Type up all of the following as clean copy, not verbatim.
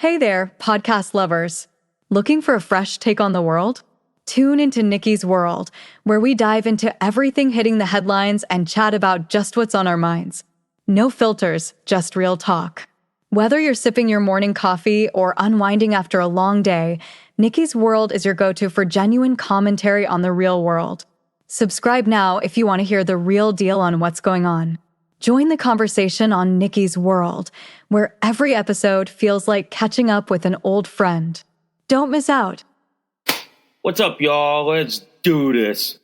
Hey there, podcast lovers. Looking for a fresh take on the world? Tune into Nikki's World, where we dive into everything hitting the headlines and chat about just what's on our minds. No filters, just real talk. Whether you're sipping your morning coffee or unwinding after a long day, Nikki's World is your go-to for genuine commentary on the real world. Subscribe now if you want to hear the real deal on what's going on. Join the conversation on Nikki's World, where every episode feels like catching up with an old friend. Don't miss out. What's up, y'all? Let's do this.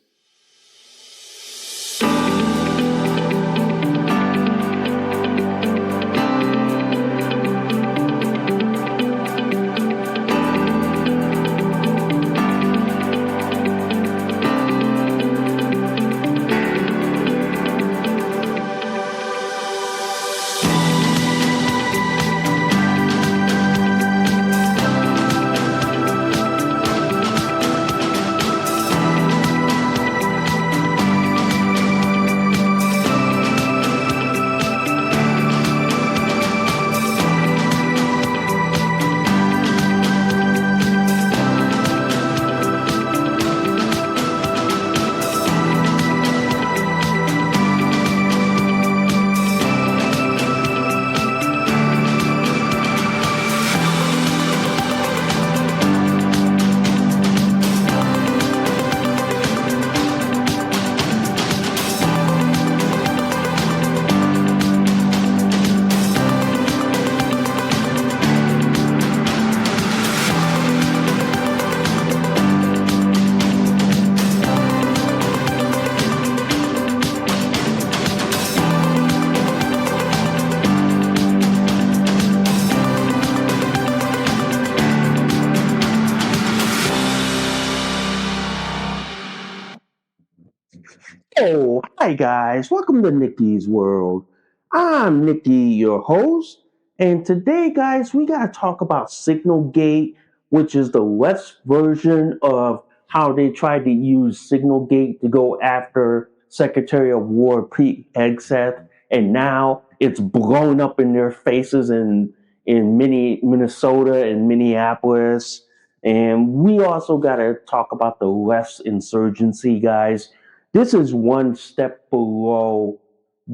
Oh, hi guys. Welcome to Nikki's World. I'm Nikki, your host, and today, guys, we got to talk about Signalgate, which is the left's version of how they tried to use Signalgate to go after Secretary of War Pete Hegseth, and now it's blown up in their faces in Minnesota and Minneapolis. And we also got to talk about the left's insurgency, guys. This is one step below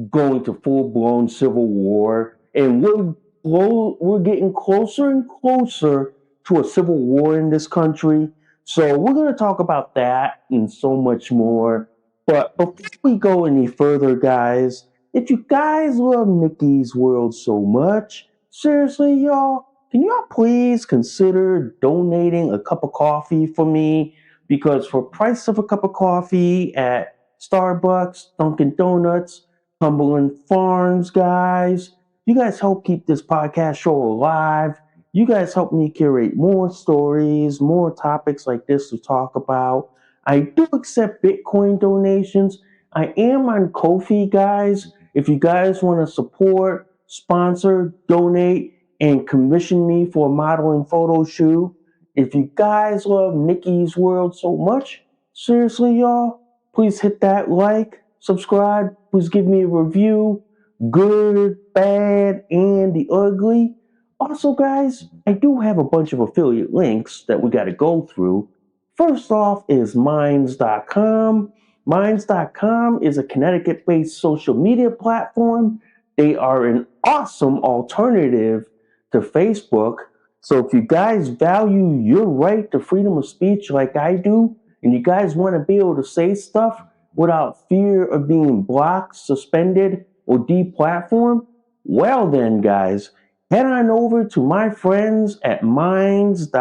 going to full-blown civil war, and we're getting closer and closer to a civil war in this country. So we're going to talk about that and so much more. But before we go any further, guys, if you guys love Nikki's World so much, seriously, y'all, can y'all please consider donating a cup of coffee for me? Because for price of a cup of coffee at Starbucks, Dunkin' Donuts, Cumberland Farms, guys, you guys help keep this podcast show alive. You guys help me curate more stories, more topics like this to talk about. I do accept Bitcoin donations. I am on Ko-fi, guys. If you guys want to support, sponsor, donate, and commission me for a modeling photo shoot, if you guys love Nikki's World so much, seriously, y'all, please hit that like, subscribe, please give me a review, good, bad, and the ugly. Also, guys, I do have a bunch of affiliate links that we got to go through. First off is Minds.com. Minds.com is a Connecticut-based social media platform. They are an awesome alternative to Facebook. So if you guys value your right to freedom of speech like I do, and you guys want to be able to say stuff without fear of being blocked, suspended, or deplatformed, well then, guys, head on over to my friends at Minds.com.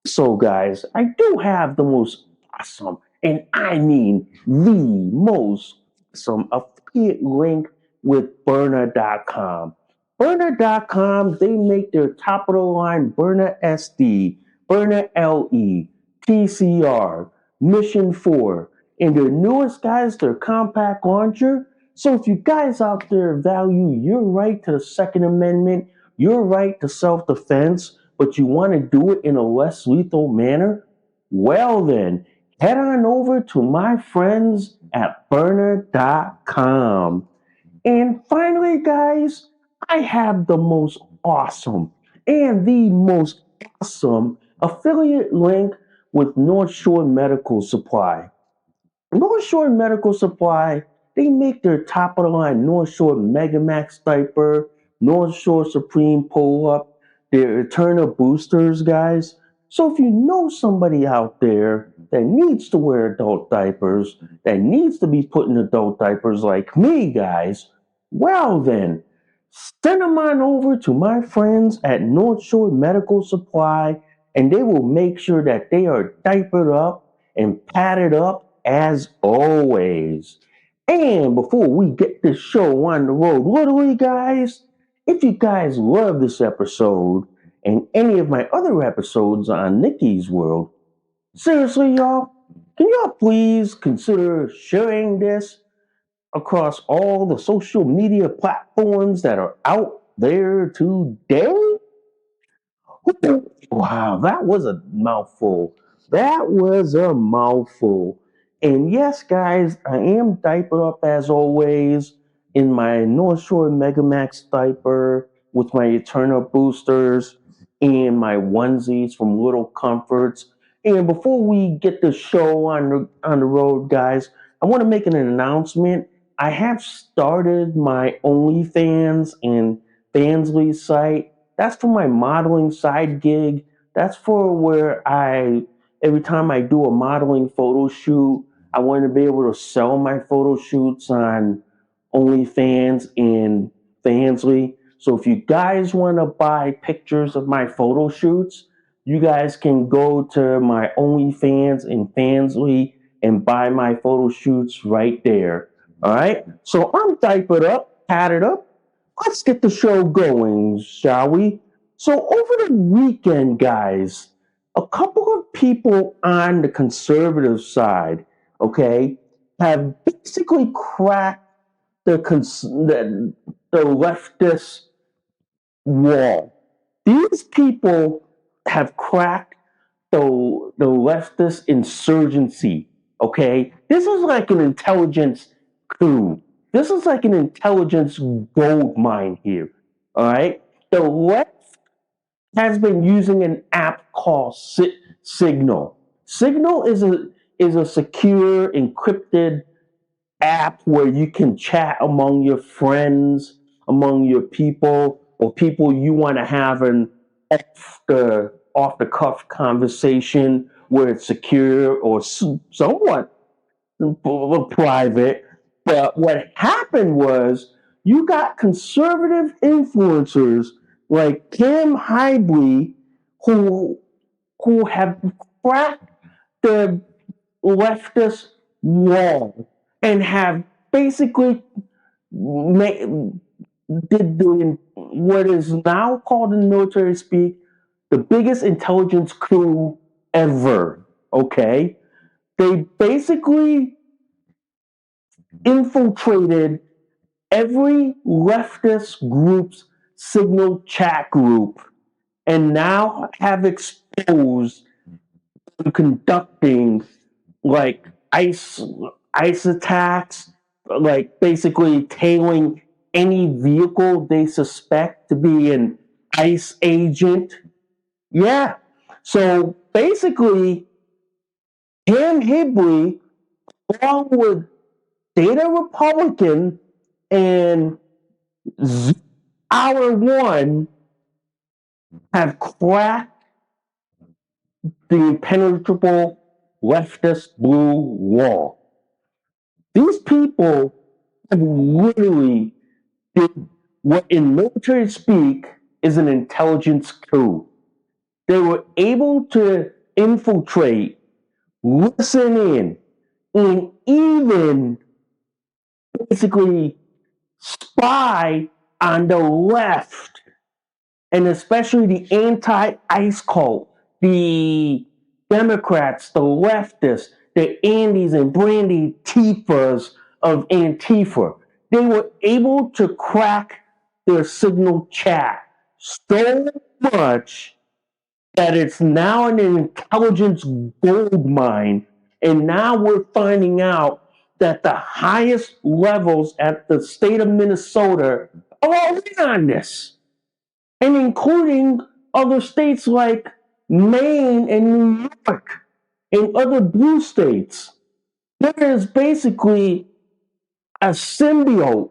So, guys, I do have the most awesome, and I mean the most awesome affiliate link with Byrna.com. Byrna.com, they make their top of the line Byrna SD, Byrna LE, TCR, Mission 4, and their newest, guys, their compact launcher. So if you guys out there value your right to the Second Amendment, your right to self-defense, but you want to do it in a less lethal manner, well then, head on over to my friends at Byrna.com. And finally, guys, I have the most awesome and the most awesome affiliate link with North Shore Medical Supply. North Shore Medical Supply, they make their top of the line North Shore Megamax diaper, North Shore Supreme pull up, their Eterna boosters, guys. So if you know somebody out there that needs to wear adult diapers, that needs to be put in adult diapers like me, guys, well then, send them on over to my friends at North Shore Medical Supply and they will make sure that they are diapered up and padded up as always. And before we get this show on the road, literally, guys, if you guys love this episode and any of my other episodes on Nikki's World, seriously, y'all, can y'all please consider sharing this across all the social media platforms that are out there today? Wow, that was a mouthful. That was a mouthful. And yes, guys, I am diapered up as always in my North Shore Megamax diaper with my Eternal boosters and my onesies from Little Comforts. And before we get the show on the road, guys, I want to make an announcement. I have started my OnlyFans and Fansly site. That's for my modeling side gig. That's for where every time I do a modeling photo shoot, I want to be able to sell my photo shoots on OnlyFans and Fansly. So if you guys want to buy pictures of my photo shoots, you guys can go to my OnlyFans and Fansly and buy my photo shoots right there. All right. So I'm diapered up, padded up. Let's get the show going, shall we? So, over the weekend, guys, a couple of people on the conservative side, okay, have basically cracked the leftist wall. These people have cracked the leftist insurgency, okay? This is like an intelligence coup. This is like an intelligence gold mine here, all right? The left has been using an app called Signal. Signal is a secure, encrypted app where you can chat among your friends, among your people, or people you want to have an off the cuff conversation where it's secure or somewhat private. But what happened was you got conservative influencers like Kim Hybley who have cracked the leftist wall and have basically did what is now called in military speak the biggest intelligence coup ever. Okay, they basically infiltrated every leftist group's Signal chat group and now have exposed them conducting like ice attacks, like basically tailing any vehicle they suspect to be an ICE agent. Yeah. So basically, Cam Hibley, along with Data Republican and Hour One, have cracked the impenetrable leftist blue wall. These people have literally did what in military speak is an intelligence coup. They were able to infiltrate, listen in, and even basically spy on the left, and especially the anti-ICE cult, the Democrats, the leftists, the Andys and Brandy Tifas of Antifa. They were able to crack their Signal chat so much that it's now an intelligence gold mine. And now we're finding out that the highest levels at the state of Minnesota are all in on this. and including other states like Maine and New York and other blue states. There is basically a symbiote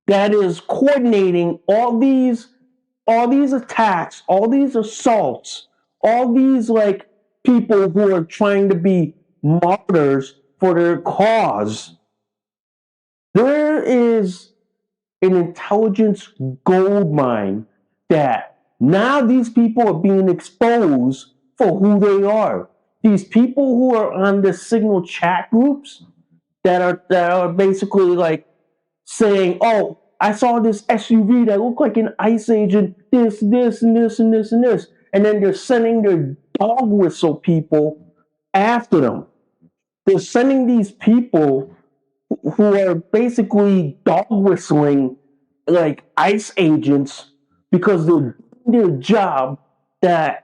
that is coordinating all these attacks, all these assaults, all these like people who are trying to be martyrs for their cause. There is an intelligence gold mine that now these people are being exposed for who they are. These people who are on the Signal chat groups that are basically like saying, "Oh, I saw this SUV that looked like an ICE agent, this, and this, and this, and this," and then they're sending their dog whistle people after them. They're sending these people who are basically dog whistling like ICE agents because they're doing their job that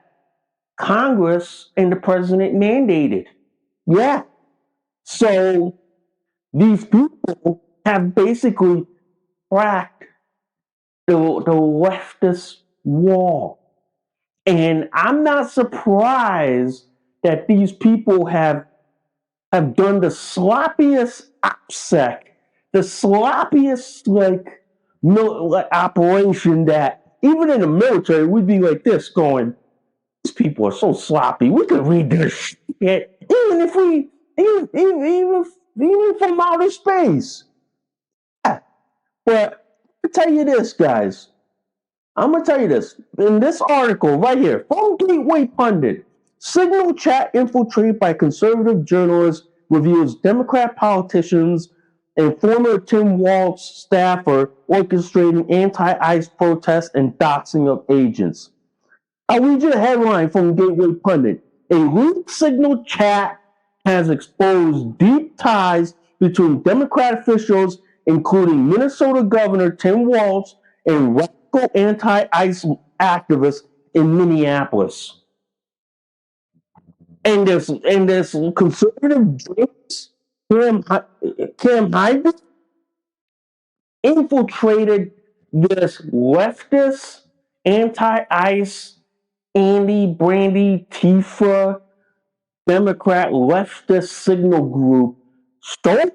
Congress and the president mandated. Yeah. So these people have basically cracked the leftist wall. And I'm not surprised that these people have done the sloppiest OPSEC, the sloppiest like operation that even in the military we'd be like this going, these people are so sloppy. We could read their shit even if we even from outer space. Yeah. But I'll tell you this, guys. I'm gonna tell you this. In this article right here, from Gateway Pundit, Signal chat infiltrated by conservative journalists reveals Democrat politicians and former Tim Walz staffer orchestrating anti-ICE protests and doxing of agents. I'll read you the headline from Gateway Pundit. A leaked Signal chat has exposed deep ties between Democrat officials, including Minnesota Governor Tim Walz and radical anti-ICE activists in Minneapolis. And this conservative journalist, Cam Hyde, infiltrated this leftist anti-ICE Andy Brandy Tifa Democrat leftist Signal group so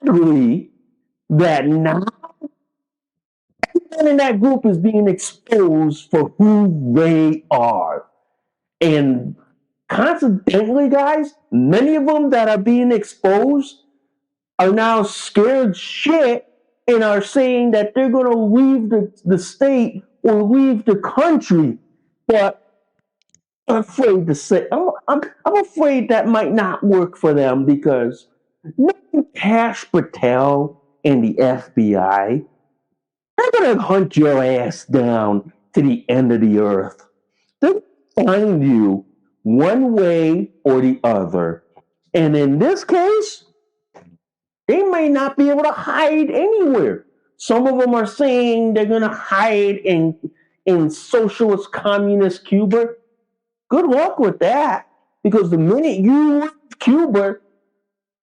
badly that now everyone in that group is being exposed for who they are. And coincidentally, guys, many of them that are being exposed are now scared shit and are saying that they're going to leave the state or leave the country. But I'm afraid to say, I'm afraid that might not work for them because Cash Patel and the FBI, they're going to hunt your ass down to the end of the earth. They'll find you one way or the other. And in this case, they may not be able to hide anywhere. Some of them are saying they're going to hide in socialist communist Cuba. Good luck with that, because the minute you leave Cuba,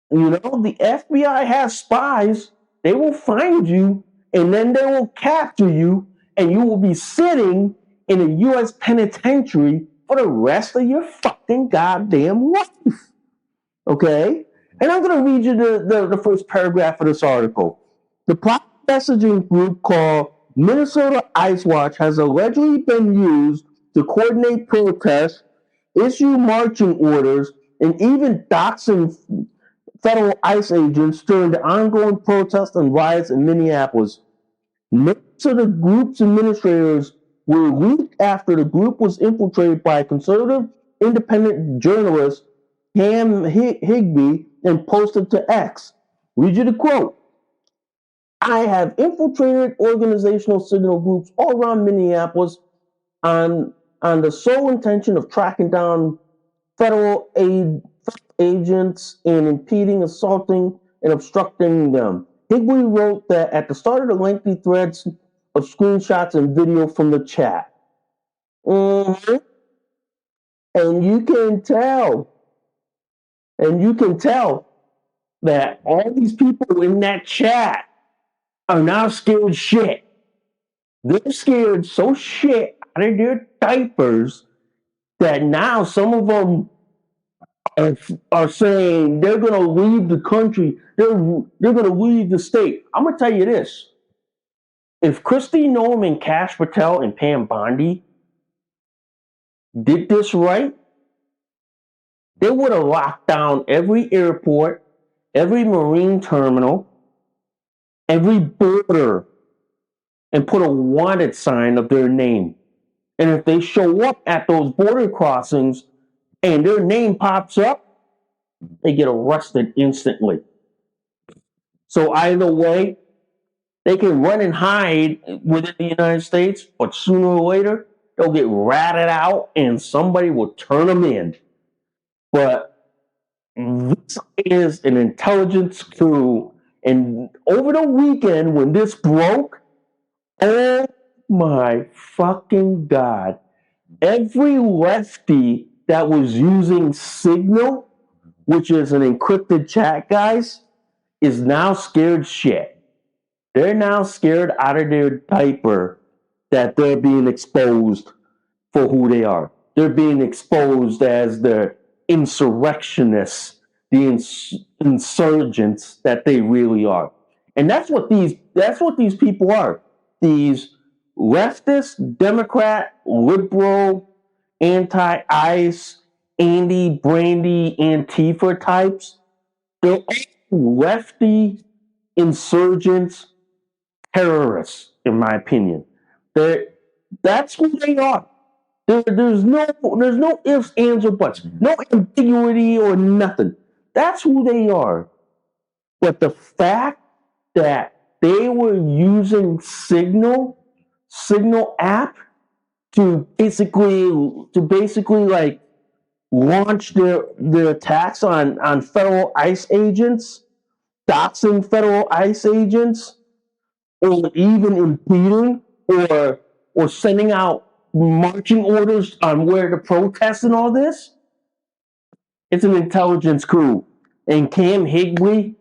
the FBI has spies. They will find you, and then they will capture you, and you will be sitting in a U.S. penitentiary for the rest of your fucking goddamn life. Okay? And I'm going to read you the first paragraph of this article. The private messaging group called Minnesota Ice Watch has allegedly been used to coordinate protests, issue marching orders, and even doxing federal ICE agents during the ongoing protests and riots in Minneapolis. Most of the group's administrators were leaked after the group was infiltrated by conservative independent journalist Cam Higby and posted to X. Read you the quote. I have infiltrated organizational signal groups all around Minneapolis on the sole intention of tracking down federal agents and impeding, assaulting, and obstructing them. Higby wrote that at the start of the lengthy threads of screenshots and video from the chat. Mm-hmm. And you can tell that all these people in that chat are now scared shit. They're scared so shit out of their diapers that now some of them are saying they're going to leave the country. They're going to leave the state. I'm going to tell you this. If Christy Noem and Kash Patel and Pam Bondi did this right, they would have locked down every airport, every marine terminal, every border, and put a wanted sign of their name. And if they show up at those border crossings and their name pops up, they get arrested instantly. So either way, they can run and hide within the United States, but sooner or later, they'll get ratted out and somebody will turn them in. But this is an intelligence coup. And over the weekend, when this broke, oh my fucking God. Every lefty that was using Signal, which is an encrypted chat, guys, is now scared shit. They're now scared out of their diaper that they're being exposed for who they are. They're being exposed as the insurrectionists, the insurgents that they really are. And that's what these people are. These leftist, Democrat, liberal, anti-ICE, Andy, Brandy, Antifa types. They're all lefty insurgents, terrorists, in my opinion. That's who they are. There's no ifs, ands, or buts, no ambiguity or nothing. That's who they are. But the fact that they were using Signal app to basically like launch their attacks on federal ICE agents, doxing federal ICE agents, or even impeding or sending out marching orders on where to protest and all this. It's an intelligence coup. And Cam Higley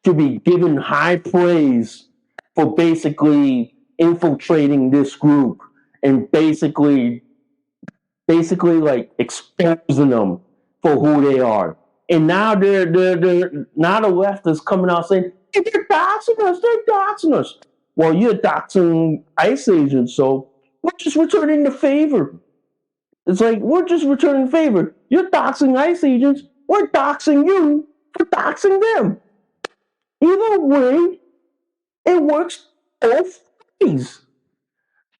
should be given high praise for basically infiltrating this group and basically like exposing them for who they are. And now they're now the left is coming out saying, hey, they're doxing us. Well, you're doxing ICE agents, so we're just returning the favor. It's like, we're just returning favor. You're doxing ICE agents, we're doxing you for doxing them. Either way, it works both ways.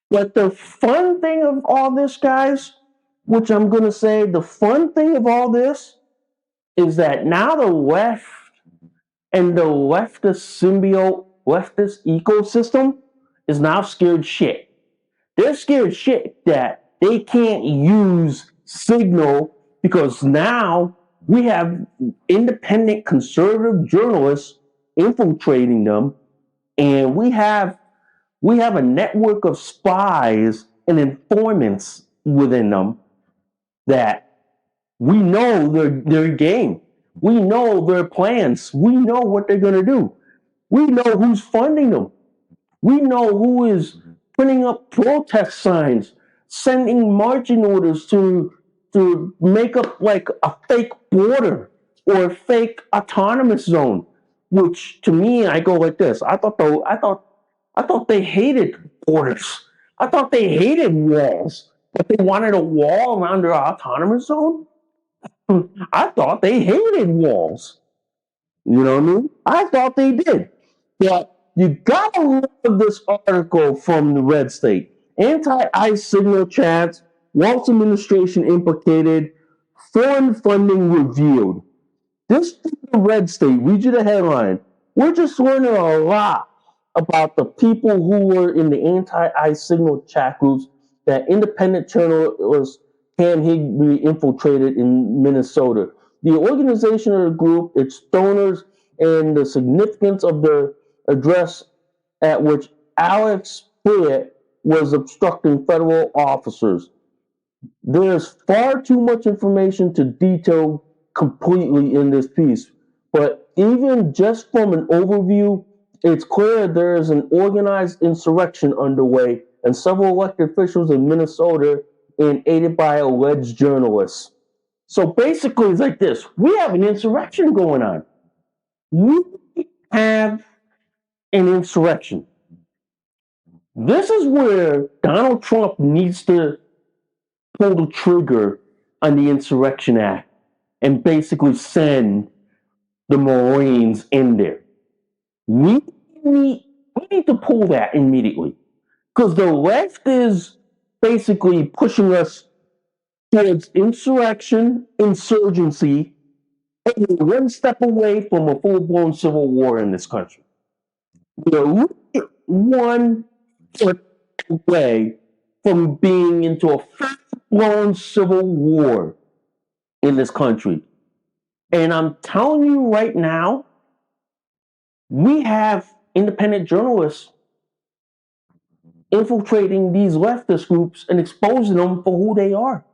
But the fun thing of all this, guys, which I'm going to say, the fun thing of all this is that now the left and the leftist symbiote, leftist ecosystem is now scared shit. They're scared shit that they can't use Signal because now we have independent conservative journalists infiltrating them, and we have a network of spies and informants within them that we know their game. We know their plans. We know what they're going to do. We know who's funding them. We know who is putting up protest signs, sending marching orders to make up like a fake border or a fake autonomous zone. Which to me, I go like this. I thought they hated borders. I thought they hated walls, but they wanted a wall around their autonomous zone. I thought they hated walls. You know what I mean? I thought they did. But you gotta love this article from the Red State. Anti-ICE Signal chats, Waltz administration implicated, foreign funding revealed. This is the Red State. Read you the headline. We're just learning a lot about the people who were in the anti-ICE Signal chat groups that independent journalist Cam Higley infiltrated in Minnesota. The organization of the group, its donors, and the significance of the address at which Alex Spirit was obstructing federal officers. There's far too much information to detail completely in this piece, but even just from an overview, it's clear there is an organized insurrection underway and several elected officials in Minnesota and aided by alleged journalists. So basically, it's like this. We have an insurrection going on. We have an insurrection. This is where Donald Trump needs to pull the trigger on the Insurrection Act and basically send the Marines in there. We need to pull that immediately because the left is basically pushing us towards insurgency, and we're one step away from a full-blown civil war in this country. We're one foot away from being into a full-blown civil war in this country. And I'm telling you right now, we have independent journalists infiltrating these leftist groups and exposing them for who they are.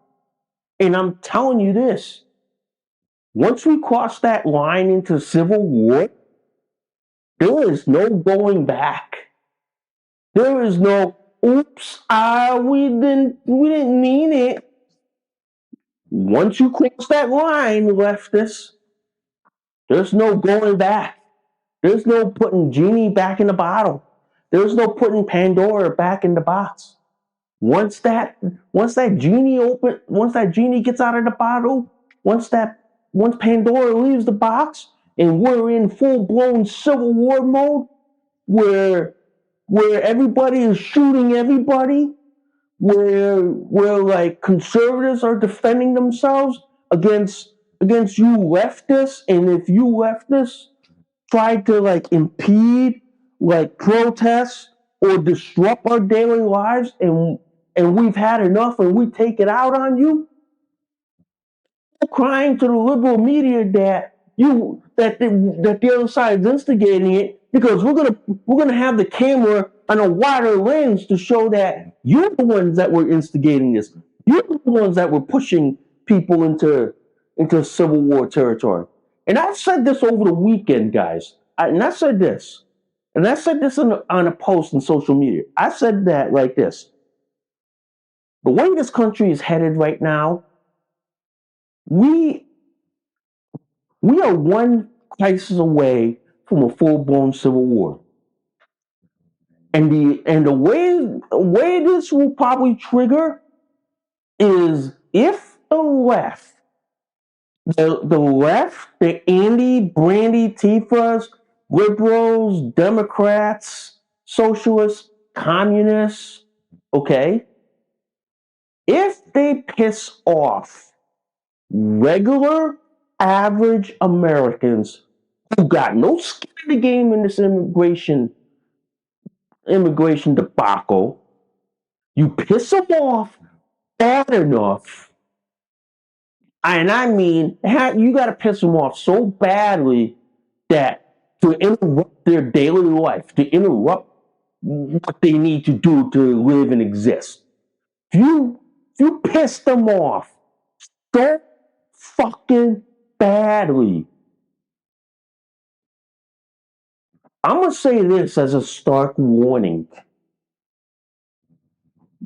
And I'm telling you this, once we cross that line into civil war, there is no going back. There is no, oops, we didn't mean it. Once you cross that line, leftists, there's no going back. There's no putting genie back in the bottle. There's no putting Pandora back in the box. Once that genie gets out of the bottle, once Pandora leaves the box, and we're in full-blown civil war mode, where everybody is shooting everybody, where like conservatives are defending themselves against you leftists, and if you leftists try to like impede, like protest or disrupt our daily lives, and we've had enough and we take it out on you, crying to the liberal media that the other side is instigating it, because we're gonna have the camera on a wider lens to show that you're the ones that were instigating this. You're the ones that were pushing people into civil war territory. And I said this over the weekend, guys. I said this on a post on social media. I said that like this: the way this country is headed right now, we are one crisis away from a full-blown civil war. And the way this will probably trigger is if the Andy, Brandy, Tifas, liberals, Democrats, socialists, communists, okay, if they piss off regular, average Americans who got no skin in the game in this immigration debacle, you piss them off bad enough, and I mean, you got to piss them off so badly that to interrupt their daily life, to interrupt what they need to do to live and exist. If you piss them off so fucking badly, I'm going to say this as a stark warning.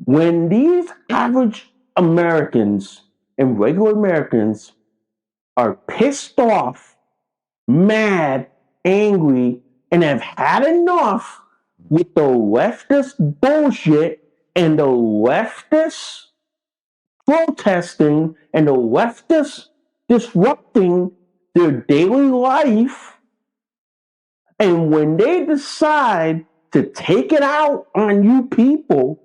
When these average Americans and regular Americans are pissed off, mad, angry, and have had enough with the leftist bullshit and the leftists protesting and the leftists disrupting their daily life, and when they decide to take it out on you people,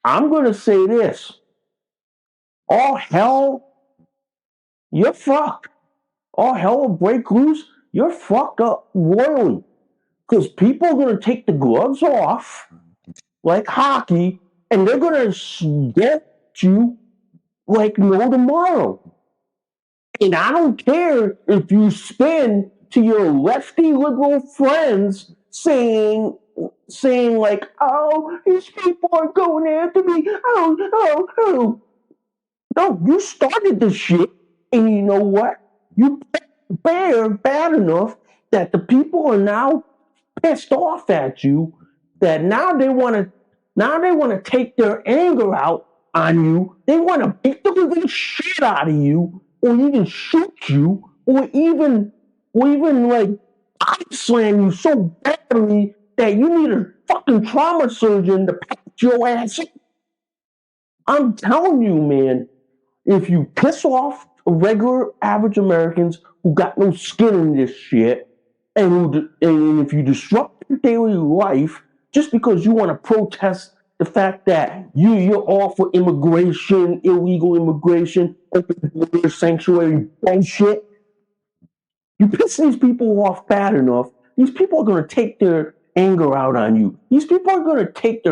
I'm going to say this: all hell, you're fucked. All hell will break loose, you're fucked up royally. Because people are going to take the gloves off, like hockey, and they're going to get you like no tomorrow. And I don't care if you spin to your lefty liberal friends saying like, oh, these people are going after me. Oh. No, you started this shit, and you know what? You bad enough that the people are now pissed off at you, that now they want to Now they want to take their anger out on you. They want to beat the living shit out of you, or even shoot you, or even like slam you so badly that you need a fucking trauma surgeon to patch your ass up. I'm telling you, man, if you piss off regular average Americans who got no skin in this shit, and if you disrupt their daily life just because you want to protest the fact that you're all for immigration, illegal immigration, open border sanctuary bullshit, you piss these people off bad enough, these people are going to take their anger out on you. These people are going to take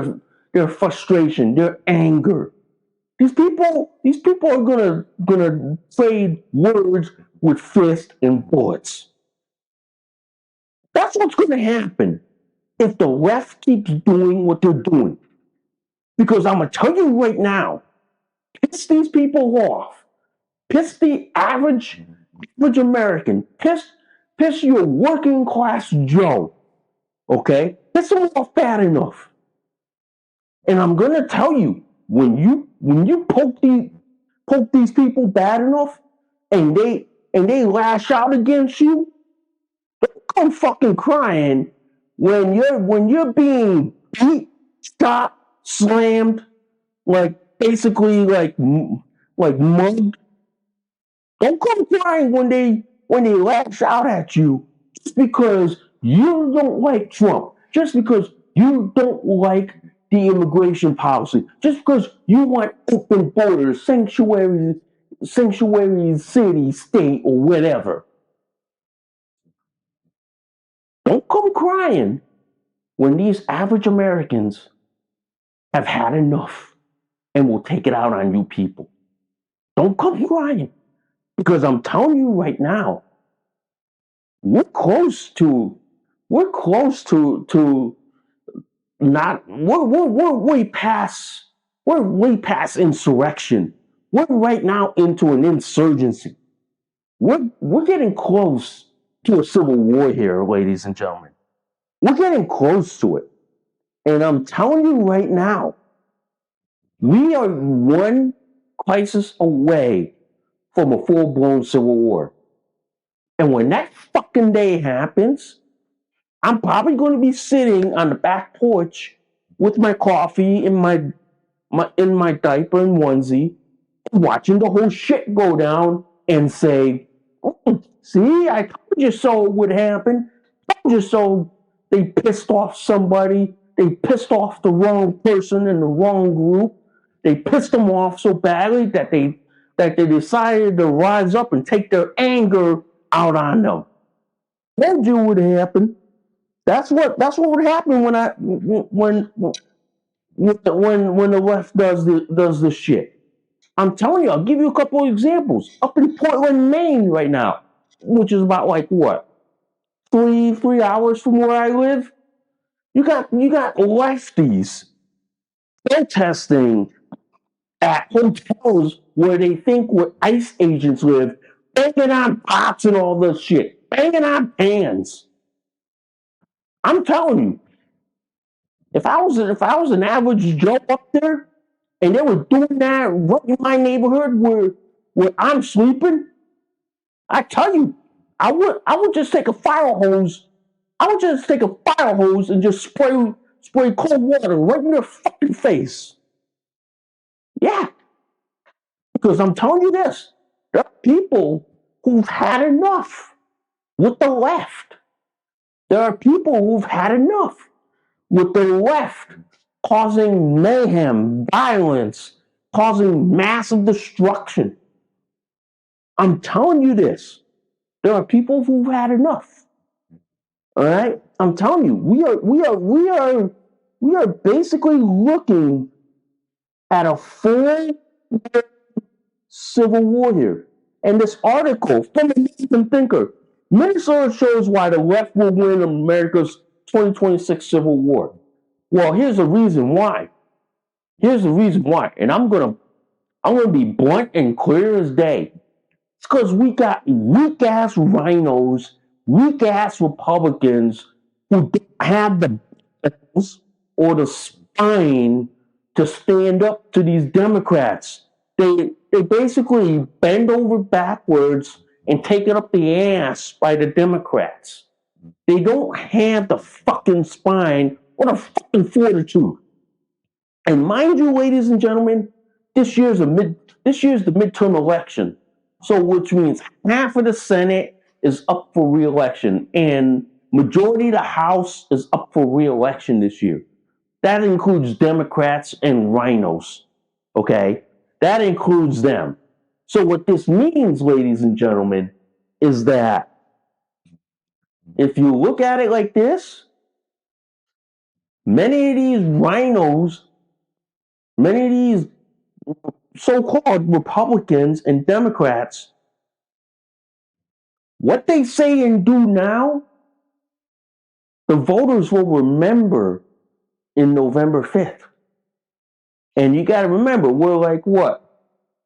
their frustration, their anger. These people are gonna trade words with fists and bullets. That's what's gonna happen if the left keeps doing what they're doing. Because I'm gonna tell you right now, piss these people off. Piss the average American. Piss your working class Joe. Okay? Piss them off bad enough. And I'm gonna tell you, when you poke these people bad enough, and they lash out against you, don't come fucking crying when you're being beat, shot, slammed, like basically like mugged. Don't come crying when they lash out at you just because you don't like Trump, just because you don't like the immigration policy, just because you want open borders, sanctuary city, state, or whatever. Don't come crying when these average Americans have had enough and will take it out on you people. Don't come crying. Because I'm telling you right now, we're close to not we're way past insurrection. We're right now into an insurgency. We're getting close to a civil war here, ladies and gentlemen. We're getting close to it. And I'm telling you right now, we are one crisis away from a full-blown civil war. And when that fucking day happens, I'm probably going to be sitting on the back porch with my coffee in my diaper and onesie, watching the whole shit go down and say, see, I told you so it would happen. I told you so. They pissed off somebody. They pissed off the wrong person in the wrong group. They pissed them off so badly that they decided to rise up and take their anger out on them. Told you what would happen. That's what would happen when the left does this shit. I'm telling you, I'll give you a couple of examples. Up in Portland, Maine, right now, which is about like what, three hours from where I live. You got lefties protesting at hotels where they think where ICE agents live, banging on pots and all this shit, banging on pans. I'm telling you, if I was an average Joe up there, and they were doing that right in my neighborhood where I'm sleeping, I tell you, I would just take a fire hose. I would just take a fire hose and just spray cold water right in their fucking face. Yeah, because I'm telling you this, there are people who've had enough with the left. There are people who've had enough with the left causing mayhem, violence, causing massive destruction. I'm telling you this. There are people who've had enough. All right? I'm telling you, we are basically looking at a full civil war here. And this article from the American Thinker, Minnesota shows why the left will win America's 2026 Civil War. Well, here's the reason why. And I'm gonna be blunt and clear as day. It's because we got weak ass rhinos, weak ass Republicans who don't have the balls or the spine to stand up to these Democrats. They basically bend over backwards and take it up the ass by the Democrats. They don't have the fucking spine or the fucking fortitude. And mind you, ladies and gentlemen, this year's the midterm election. So which means half of the Senate is up for re-election and majority of the House is up for re-election this year. That includes Democrats and rhinos. Okay? That includes them. So what this means, ladies and gentlemen, is that if you look at it like this, many of these rhinos, many of these so-called Republicans and Democrats, what they say and do now, the voters will remember in November 5th. And you got to remember, we're like what?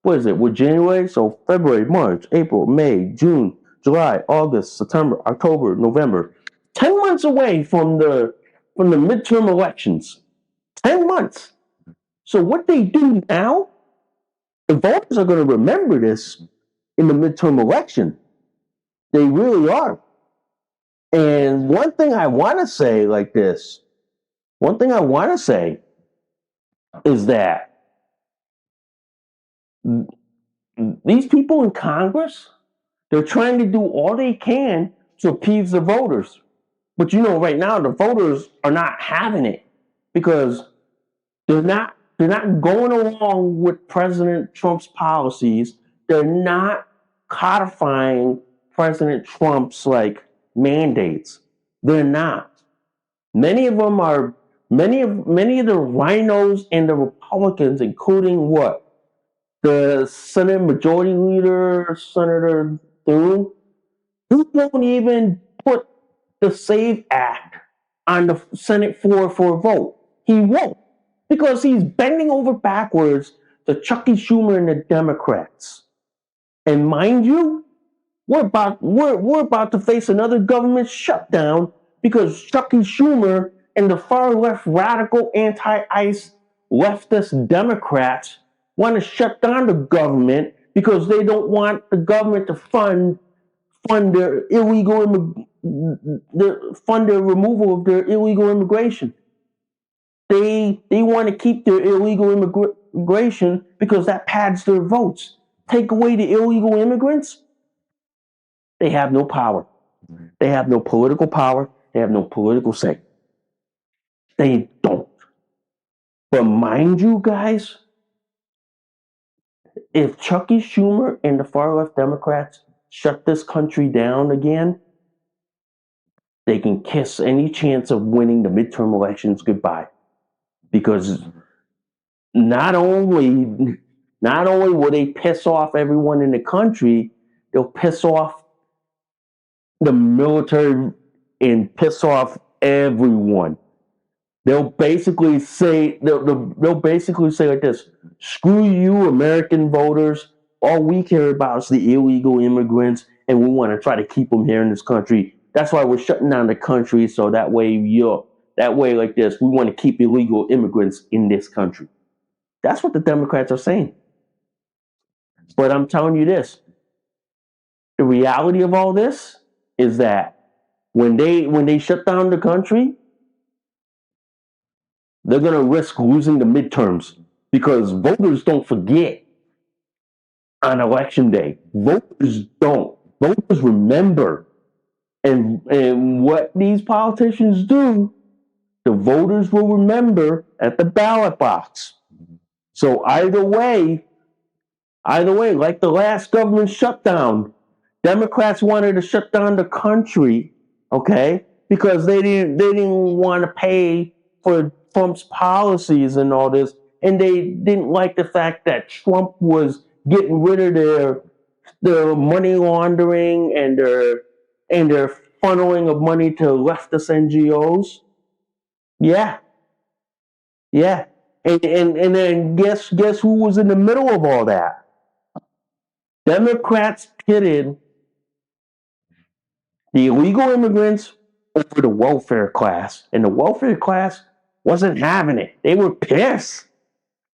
What is it? We're January, so February, March, April, May, June, July, August, September, October, November. 10 months away from the midterm elections. 10 months. So what they do now, the voters are going to remember this in the midterm election. They really are. And one thing I want to say like this, one thing I want to say is that these people in Congress, they're trying to do all they can to appease the voters. But you know, right now the voters are not having it because they're not going along with President Trump's policies. They're not codifying President Trump's like mandates. They're not. Many of them are many of the rhinos and the Republicans, including what? The Senate Majority Leader, Senator Thune, he won't even put the SAVE Act on the Senate floor for a vote. He won't. Because he's bending over backwards to Chucky Schumer and the Democrats. And mind you, we're about to face another government shutdown because Chucky Schumer and the far left radical anti-ICE leftist Democrats want to shut down the government because they don't want the government to fund their fund the removal of their illegal immigration. They want to keep their illegal immigration because that pads their votes. Take away the illegal immigrants, they have no power. They have no political power. They have no political say. They don't. But mind you, guys, if Chucky Schumer and the far left Democrats shut this country down again, they can kiss any chance of winning the midterm elections goodbye. Because not only will they piss off everyone in the country, they'll piss off the military and piss off everyone. They'll basically say like this: "Screw you, American voters. All we care about is the illegal immigrants, and we want to try to keep them here in this country. That's why we're shutting down the country, so that way like this, we want to keep illegal immigrants in this country." That's what the Democrats are saying. But I'm telling you this: the reality of all this is that when they shut down the country, they're going to risk losing the midterms because voters don't forget on election day. Voters don't. Voters remember. And what these politicians do, the voters will remember at the ballot box. So either way, like the last government shutdown, Democrats wanted to shut down the country, okay, because they didn't want to pay for Trump's policies and all this, and they didn't like the fact that Trump was getting rid of their money laundering and their funneling of money to leftist NGOs. Yeah. And then guess who was in the middle of all that? Democrats pitted the illegal immigrants over the welfare class. And the welfare class, wasn't having it. They were pissed.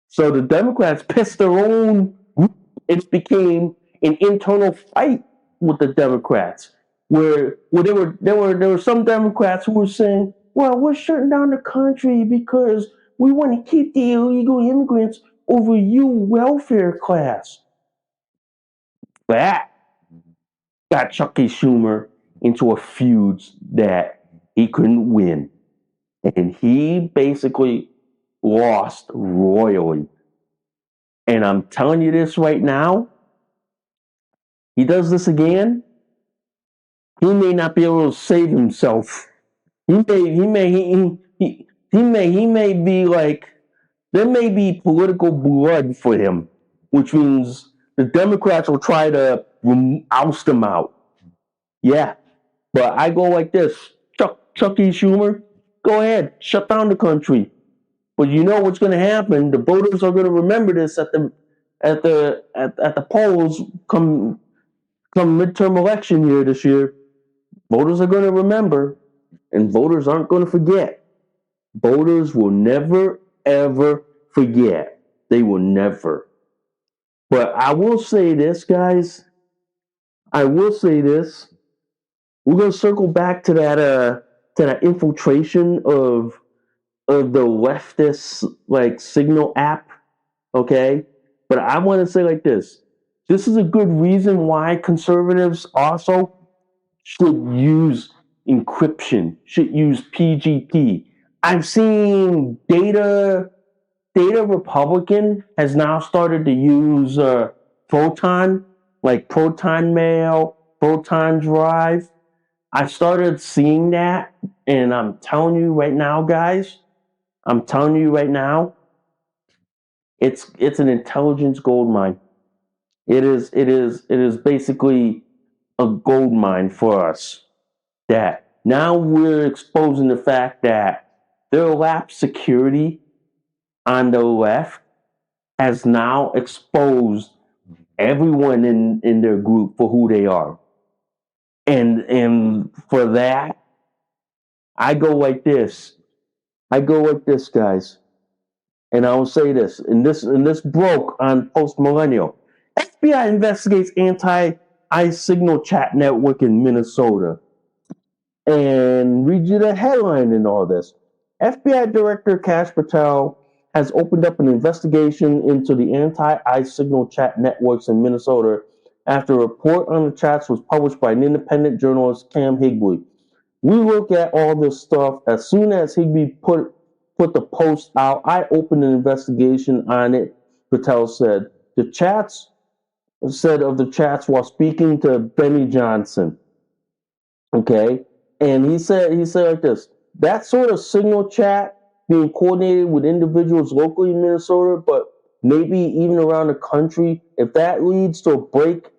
So the Democrats pissed their own group. It became an internal fight with the Democrats, where there were some Democrats who were saying, "Well, we're shutting down the country because we want to keep the illegal immigrants over you welfare class." That got Chucky Schumer into a feud that he couldn't win, and he basically lost royally. And I'm telling you this right now, he does this again, he may not be able to save himself. He may be like, there may be political blood for him, which means the Democrats will try to oust him out. Yeah, but I go like this, Chucky Schumer, go ahead, shut down the country. But you know what's going to happen? The voters are going to remember this at the polls come midterm election year this year. Voters are going to remember, and voters aren't going to forget. Voters will never ever forget. They will never. But I will say this, guys. I will say this. We're going to circle back to that infiltration of the leftist like Signal app, okay? But I want to say like this. This is a good reason why conservatives also should use encryption, should use PGP. I've seen Data Republican has now started to use Proton, like Proton Mail, Proton Drive. I started seeing that, and I'm telling you right now, guys, it's an intelligence gold mine. It is basically a gold mine for us. That now we're exposing the fact that their lapse security on the left has now exposed everyone in their group for who they are. And for that, I go like this. Guys. And I will say this, and this broke on Post Millennial. FBI investigates anti-ICE signal chat network in Minnesota. And read you the headline in all this. FBI Director Kash Patel has opened up an investigation into the anti-ICE signal chat networks in Minnesota after a report on the chats was published by an independent journalist, Cam Higbee. We look at all this stuff. As soon as Higbee put the post out, I opened an investigation on it, Patel said. The chats while speaking to Benny Johnson. Okay? And he said like this, that sort of signal chat being coordinated with individuals locally in Minnesota, but maybe even around the country, if that leads to a break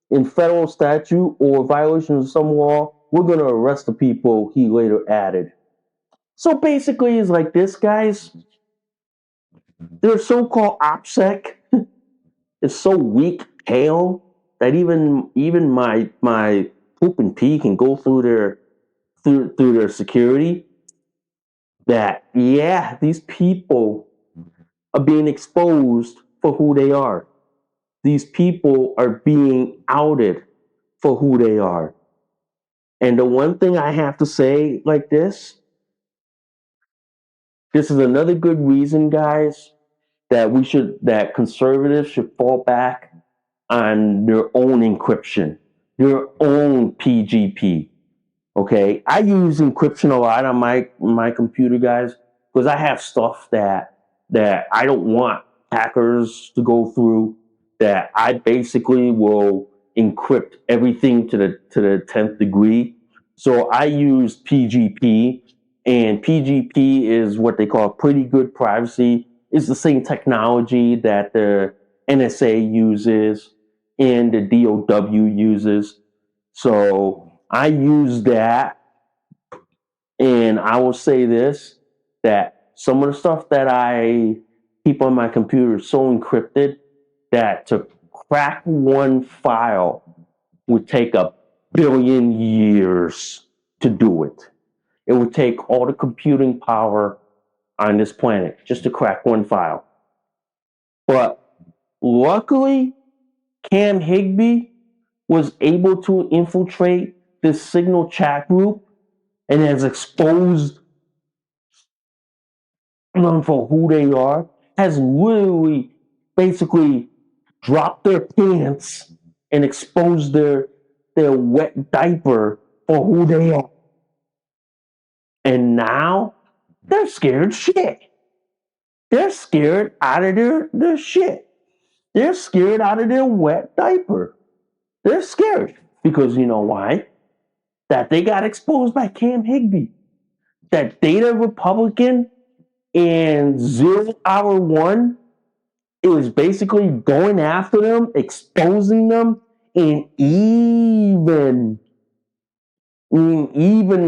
in federal statute or violation of some law, we're going to arrest the people, he later added. So basically, it's like this, guys. Their so-called OPSEC is so weak, pale, that even my poop and pee can go through their security. That these people are being exposed for who they are. These people are being outed for who they are. And the one thing I have to say like this is another good reason, guys, that conservatives should fall back on their own encryption, their own PGP. Okay, I use encryption a lot on my computer, guys, because I have stuff that I don't want hackers to go through. That I basically will encrypt everything to the 10th degree. So I use PGP, and PGP is what they call pretty good privacy. It's the same technology that the NSA uses and the DOW uses. So I use that, and I will say this, that some of the stuff that I keep on my computer is so encrypted that to crack one file would take 1,000,000,000 years to do it. It would take all the computing power on this planet just to crack one file. But luckily, Cam Higbee was able to infiltrate this Signal chat group and has exposed them for who they are, has literally basically dropped their pants and exposed their wet diaper for who they are. And now they're scared shit. They're scared out of their shit. They're scared out of their wet diaper. They're scared because you know why? That they got exposed by Cam Higbee. That Data Republican and 0 Hour 1 is basically going after them, exposing them, and even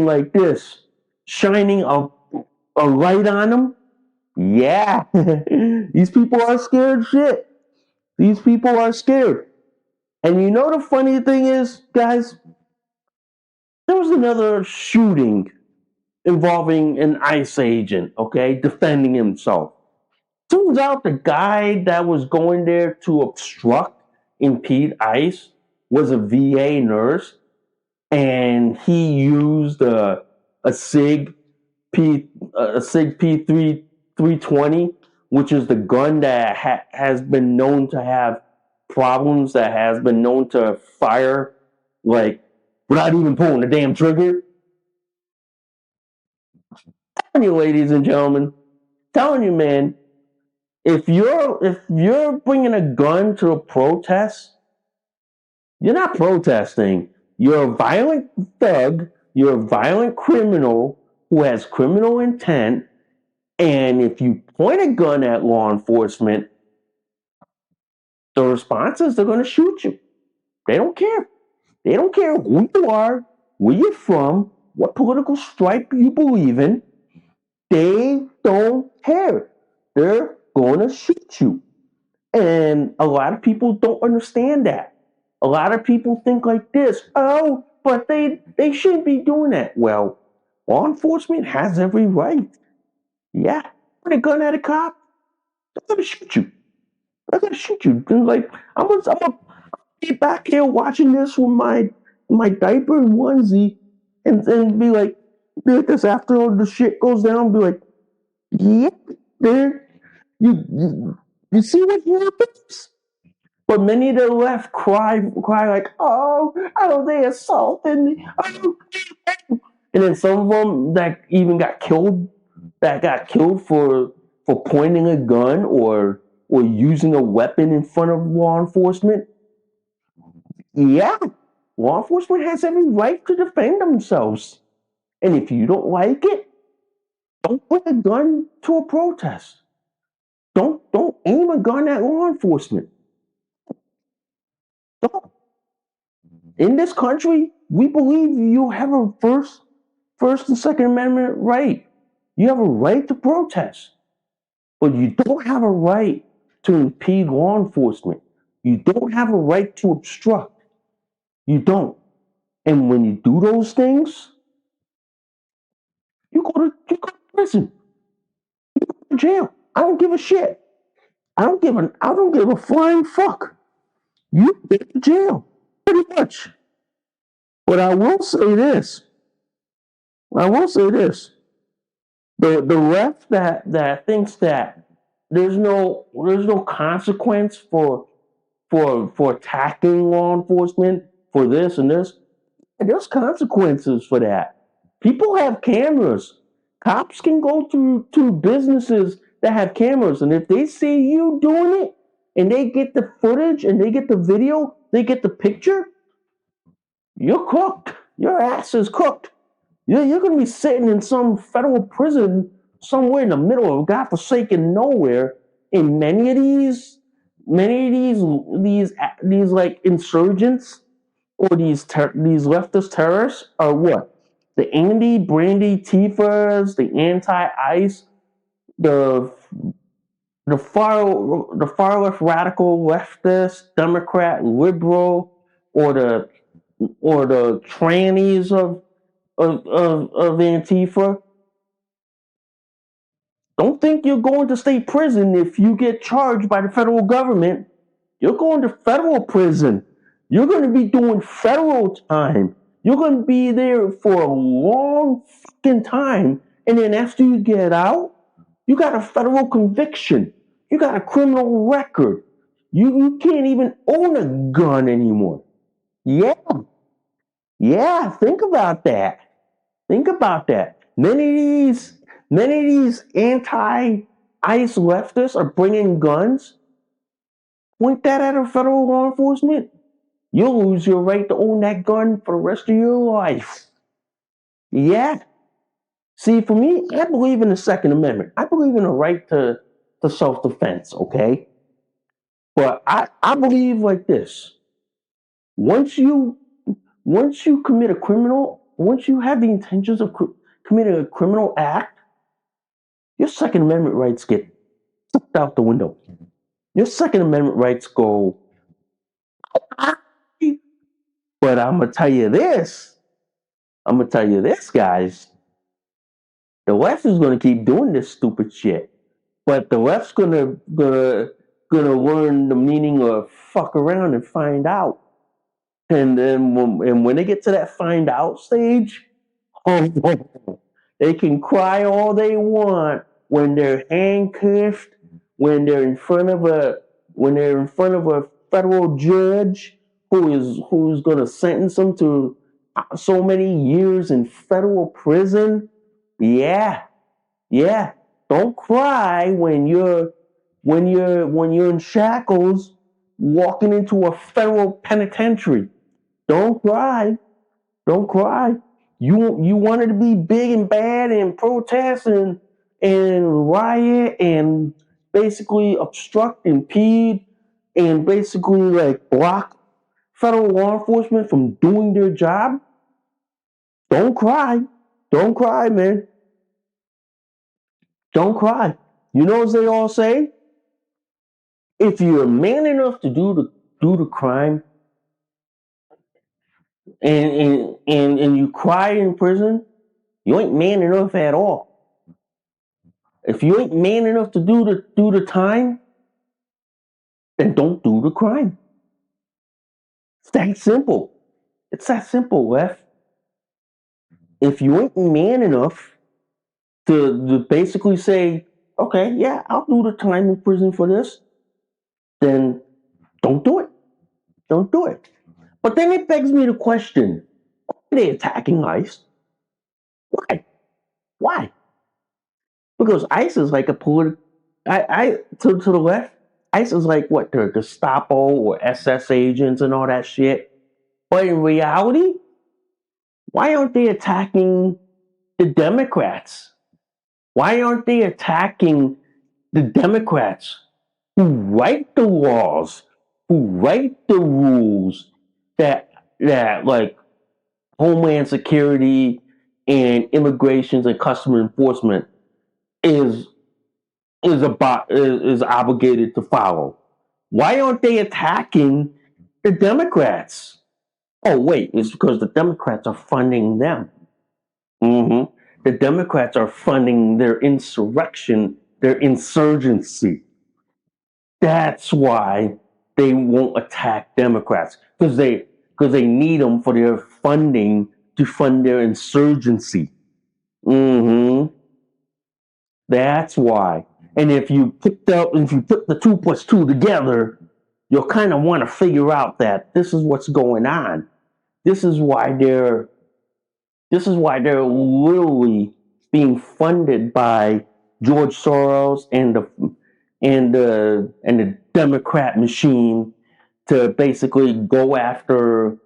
like this, shining a light on them. Yeah, these people are scared shit. These people are scared. And you know the funny thing is, guys, there was another shooting involving an ICE agent, okay, defending himself. Turns out the guy that was going there to obstruct, impede ICE was a VA nurse, and he used a Sig P320, which is the gun that has been known to have problems, that has been known to fire like without even pulling the damn trigger. Telling you, ladies and gentlemen, telling you, man, if you're bringing a gun to a protest, you're not protesting. You're a violent thug. You're a violent criminal who has criminal intent. And if you point a gun at law enforcement, the response is they're going to shoot you. They don't care. They don't care who you are, where you're from, what political stripe you believe in. They don't care. They're going to shoot you. And a lot of people don't understand that. A lot of people think like this, oh, but they shouldn't be doing that. Well, law enforcement has every right. Yeah, put a gun at a cop, they're gonna shoot you. They're gonna shoot you. And like I'm gonna be back here watching this with my diaper and onesie, and be like this after all the shit goes down. Be like, yeah, there, you see what happens? But many of the left cry like, oh, they assaulted me. Oh. And then some of them that even got killed, for pointing a gun or using a weapon in front of law enforcement. Yeah, law enforcement has every right to defend themselves. And if you don't like it, don't bring a gun to a protest. Don't aim a gun at law enforcement. Don't. In this country, we believe you have a First and Second Amendment right. You have a right to protest, but you don't have a right to impede law enforcement. You don't have a right to obstruct. You don't. And when you do those things, you go to prison. You go to jail. I don't give a shit. I don't give a flying fuck. You go to jail. Pretty much. But I will say this. The left that thinks that there's no consequence for attacking law enforcement for this and this. And there's consequences for that. People have cameras. Cops can go to businesses that have cameras, and if they see you doing it, and they get the footage, and they get the video, they get the picture, you're cooked. Your ass is cooked. You're going to be sitting in some federal prison somewhere in the middle of godforsaken nowhere. And many of these like insurgents or these leftist terrorists are what? The Andy Brandy Tifas, the anti-ICE, the far left radical leftist, Democrat, liberal, or the trannies of Antifa. Don't think you're going to state prison if you get charged by the federal government. You're going to federal prison. You're going to be doing federal time. You're going to be there for a long fucking time. And then after you get out, you got a federal conviction. You got a criminal record. You can't even own a gun anymore. Yeah. Yeah, think about that. Think about that. Many of these anti-ICE leftists are bringing guns. Point that at a federal law enforcement. You'll lose your right to own that gun for the rest of your life. Yeah. See, for me, I believe in the Second Amendment. I believe in the right to self-defense, okay? But I believe like this. Once you commit a criminal, once you have the intentions of committing a criminal act, your Second Amendment rights get sucked out the window. Your Second Amendment rights go. But I'm gonna tell you this. Guys. The left is gonna keep doing this stupid shit. But the left's gonna learn the meaning of fuck around and find out. And then when they get to that find out stage, they can cry all they want when they're handcuffed, when they're in front of a federal judge who's going to sentence them to so many years in federal prison. Yeah, yeah. Don't cry when you're in shackles walking into a federal penitentiary. Don't cry. Don't cry. You wanted to be big and bad and protest and riot and basically obstruct, impede, and basically like block federal law enforcement from doing their job. Don't cry. Don't cry, man. Don't cry. You know what they all say? If you're man enough to do the crime and you cry in prison, you ain't man enough at all. If you ain't man enough to do the time, then don't do the crime. It's that simple. It's that simple, Left. If you ain't man enough to basically say, okay, yeah, I'll do the time in prison for this, then don't do it. Don't do it. But then it begs me to question, why are they attacking ICE? Why? Why? Because ICE is like a political. To the left, ICE is like what the Gestapo or SS agents and all that shit. But in reality, why aren't they attacking the Democrats? Why aren't they attacking the Democrats who write the laws, who write the rules that like Homeland Security and immigrations and customer enforcement is obligated to follow? Why aren't they attacking the Democrats? Oh wait, it's because the Democrats are funding them. Mm-hmm. The Democrats are funding their insurrection, their insurgency. That's why they won't attack Democrats, because they need them for their funding to fund their insurgency. Mm-hmm. That's why. And if you put the 2 plus 2 together, you'll kind of want to figure out that this is what's going on. This is why they're literally being funded by George Soros and the Democrat machine to basically go after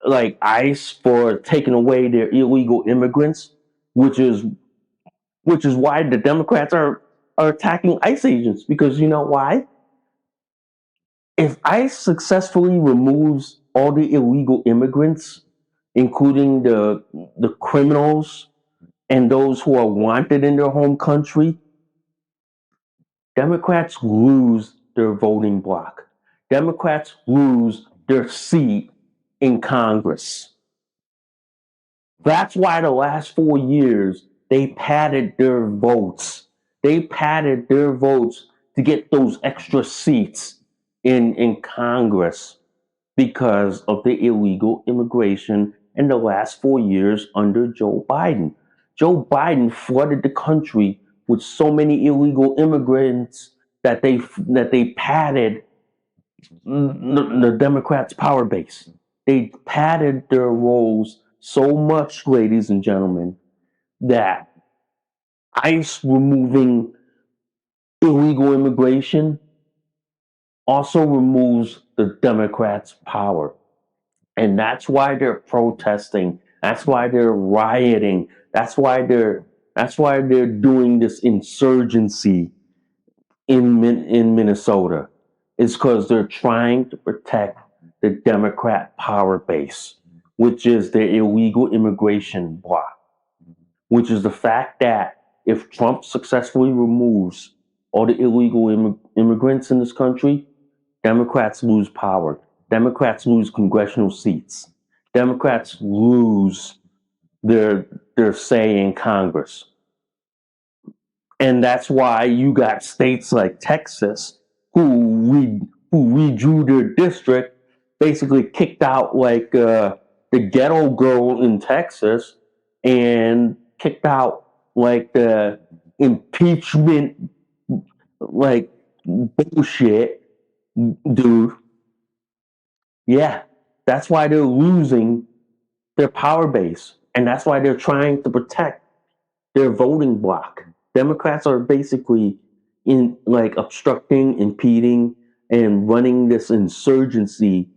like ICE for taking away their illegal immigrants, which is why the Democrats are attacking ICE agents, because you know why? If ICE successfully removes all the illegal immigrants, including the criminals and those who are wanted in their home country, Democrats lose their voting bloc. Democrats lose their seat in Congress. That's why the last 4 years they padded their votes. They padded their votes to get those extra seats in Congress because of the illegal immigration in the last 4 years under Joe Biden. Joe Biden flooded the country with so many illegal immigrants that they padded the Democrats' power base. They padded their rolls so much, ladies and gentlemen, that ICE removing illegal immigration also removes the Democrats' power. And that's why they're protesting. That's why they're rioting. That's why they're doing this insurgency in Minnesota. It's because they're trying to protect the Democrat power base, which is their illegal immigration bloc, which is the fact that if Trump successfully removes all the illegal immigrants in this country, Democrats lose power. Democrats lose congressional seats. Democrats lose their their say in Congress. And that's why you got states like Texas who redrew their district, basically kicked out like the ghetto girl in Texas, and kicked out like the impeachment like bullshit, dude. Yeah, that's why they're losing their power base, and that's why they're trying to protect their voting bloc. Democrats are basically in like obstructing, impeding, and running this insurgency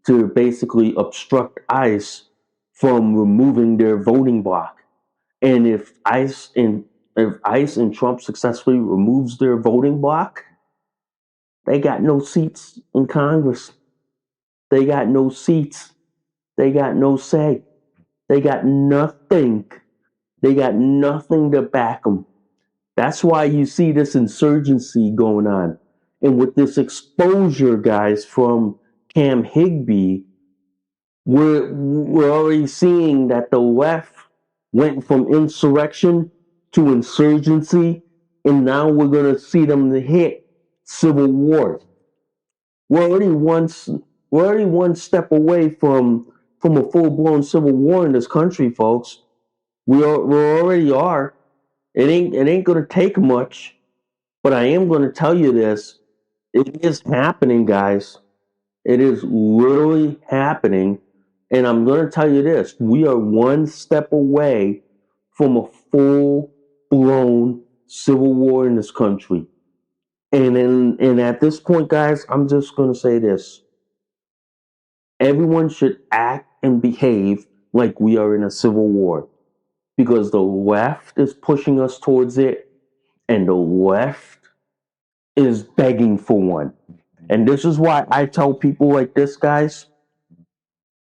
to basically obstruct ICE from removing their voting bloc. And if ICE and Trump successfully removes their voting bloc, they got no seats in Congress. They got no seats. They got no say. They got nothing. They got nothing to back them. That's why you see this insurgency going on. And with this exposure, guys, from Cam Higby, we're already seeing that the left went from insurrection to insurgency, and now we're going to see them hit civil war. We're already one, we're already one step away from a full blown civil war in this country, folks. We already are. It ain't gonna take much, but I am gonna tell you this. It is happening, guys. It is literally happening. And I'm gonna tell you this. We are one step away from a full blown civil war in this country. And at this point, guys, I'm just gonna say this. Everyone should act and behave like we are in a civil war. Because the left is pushing us towards it, and the left is begging for one. And this is why I tell people like this, guys,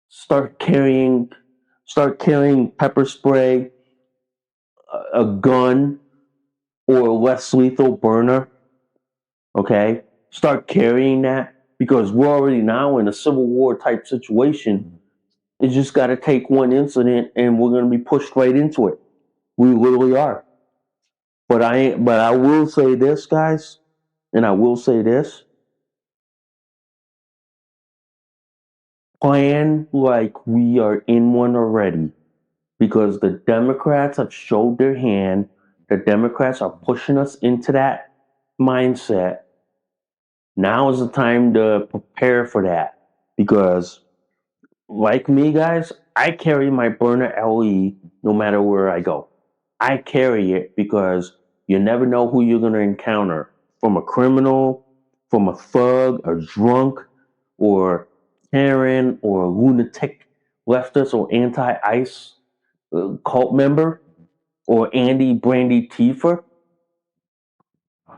start carrying pepper spray, a gun, or a less lethal burner. Okay? Start carrying that because we're already now in a civil war type situation. It's just got to take one incident and we're going to be pushed right into it. We literally are. But I will say this, guys, and I will say this. Plan like we are in one already because the Democrats have showed their hand. The Democrats are pushing us into that mindset. Now is the time to prepare for that because, like me, guys, I carry my Byrna LE no matter where I go. I carry it because you never know who you're going to encounter from a criminal, from a thug, a drunk, or Karen, or a lunatic leftist or anti ICE cult member, or Andy Brandy Tifa.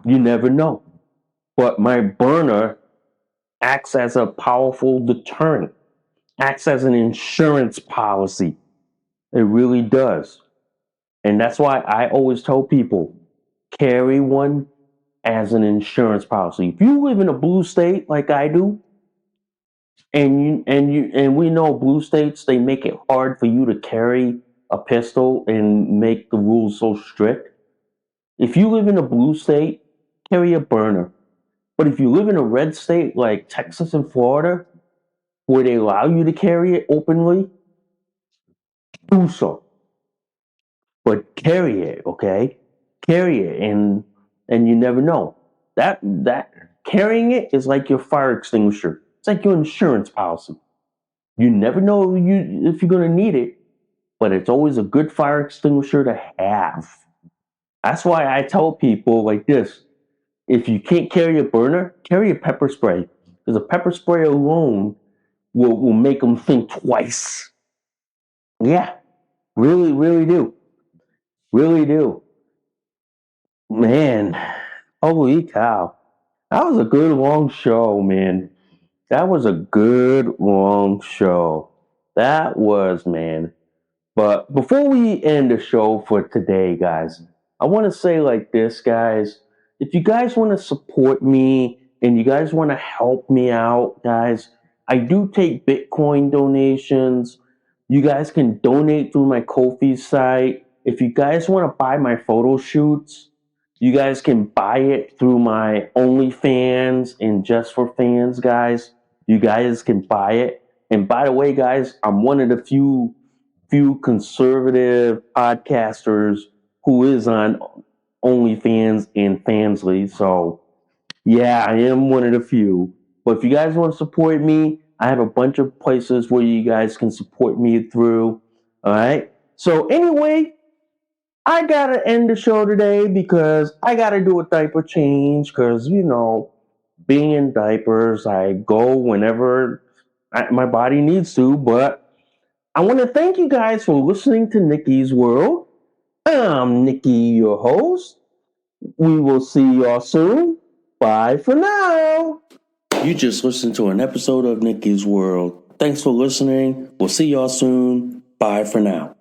You never know. But my burner acts as a powerful deterrent, acts as an insurance policy. It really does. And that's why I always tell people carry one as an insurance policy. If you live in a blue state like I do, and we know blue states, they make it hard for you to carry a pistol and make the rules so strict. If you live in a blue state, carry a burner. But if you live in a red state like Texas and Florida, where they allow you to carry it openly, do so. But carry it, okay? Carry it, and you never know. That carrying it is like your fire extinguisher. It's like your insurance policy. You never know if you're gonna need it, but it's always a good fire extinguisher to have. That's why I tell people like this: if you can't carry a burner, carry a pepper spray. Because a pepper spray alone will make them think twice. Yeah, really, really do. Really do. Man, holy cow. That was a good long show, man. That was a good long show. That was, man. But before we end the show for today, guys, I want to say like this, guys. If you guys want to support me and you guys want to help me out, guys, I do take Bitcoin donations. You guys can donate through my Ko-fi site. If you guys want to buy my photo shoots, you guys can buy it through my OnlyFans and Just for Fans, guys. You guys can buy it. And by the way, guys, I'm one of the few conservative podcasters who is on OnlyFans and Fansly. So, yeah, I am one of the few. But if you guys want to support me, I have a bunch of places where you guys can support me through. All right. So, anyway, I got to end the show today because I got to do a diaper change because, being in diapers, I go whenever my body needs to, but I want to thank you guys for listening to Nikki's World. I'm Nikki, your host. We will see y'all soon. Bye for now. You just listened to an episode of Nikki's World. Thanks for listening. We'll see y'all soon. Bye for now.